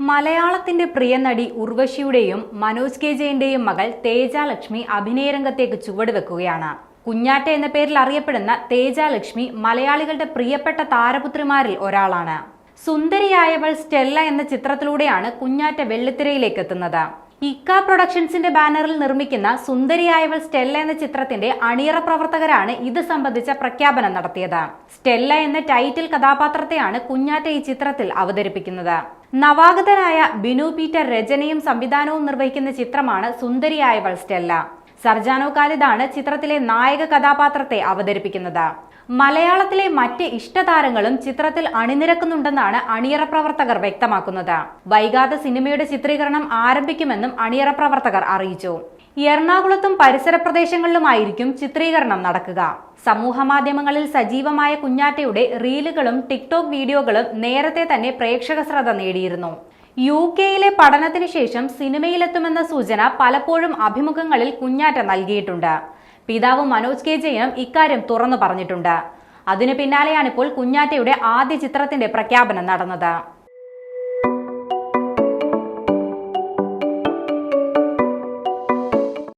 മലയാളത്തിന്റെ പ്രിയ നടി ഉർവശിയുടെയും മനോജ് കെ ജയന്റെയും മകൾ തേജാലക്ഷ്മി അഭിനയരംഗത്തേക്ക് ചുവടുവെക്കുകയാണ്. കുഞ്ഞാറ്റ എന്ന പേരിൽ അറിയപ്പെടുന്ന തേജാലക്ഷ്മി മലയാളികളുടെ പ്രിയപ്പെട്ട താരപുത്രിമാരിൽ ഒരാളാണ്. സുന്ദരിയായവൾ സ്റ്റെല്ല എന്ന ചിത്രത്തിലൂടെയാണ് കുഞ്ഞാറ്റ വെള്ളിത്തിരയിലേക്ക് എത്തുന്നത്. ഇക്ക പ്രൊഡക്ഷൻസിന്റെ ബാനറിൽ നിർമ്മിക്കുന്ന സുന്ദരിയായവൾ സ്റ്റെല്ല എന്ന ചിത്രത്തിന്റെ അണിയറ പ്രവർത്തകരാണ് ഇത് സംബന്ധിച്ച പ്രഖ്യാപനം നടത്തിയത്. സ്റ്റെല്ല എന്ന ടൈറ്റിൽ കഥാപാത്രത്തെയാണ് കുഞ്ഞാറ്റ ഈ ചിത്രത്തിൽ അവതരിപ്പിക്കുന്നത്. നവാഗതനായ ബിനു പീറ്റർ രചനയും സംവിധാനവും നിർവഹിക്കുന്ന ചിത്രമാണ് സുന്ദരിയായവൾ സ്റ്റെല്ല. സർജാനോ ഖാലിദാണ് ചിത്രത്തിലെ നായക കഥാപാത്രത്തെ അവതരിപ്പിക്കുന്നത്. മലയാളത്തിലെ മറ്റ് ഇഷ്ടതാരങ്ങളും ചിത്രത്തിൽ അണിനിരക്കുന്നുണ്ടെന്നാണ് അണിയറ പ്രവർത്തകർ വ്യക്തമാക്കുന്നത്. വൈകാതെ സിനിമയുടെ ചിത്രീകരണം ആരംഭിക്കുമെന്നും അണിയറ പ്രവർത്തകർ അറിയിച്ചു. എറണാകുളത്തും പരിസര പ്രദേശങ്ങളിലുമായിരിക്കും ചിത്രീകരണം നടക്കുക. സമൂഹ മാധ്യമങ്ങളിൽ സജീവമായ കുഞ്ഞാറ്റയുടെ റീലുകളും ടിക്ടോക്ക് വീഡിയോകളും നേരത്തെ തന്നെ പ്രേക്ഷക ശ്രദ്ധ നേടിയിരുന്നു. UK-യിലെ പഠനത്തിന് ശേഷം സിനിമയിലെത്തുമെന്ന സൂചന പലപ്പോഴും അഭിമുഖങ്ങളിൽ കുഞ്ഞാറ്റ നൽകിയിട്ടുണ്ട്. പിതാവ് മനോജ് കെ ജയനും ഇക്കാര്യം തുറന്നു പറഞ്ഞിട്ടുണ്ട്. അതിനു പിന്നാലെയാണിപ്പോൾ കുഞ്ഞാറ്റയുടെ ആദ്യ ചിത്രത്തിന്റെ പ്രഖ്യാപനം നടന്നത്.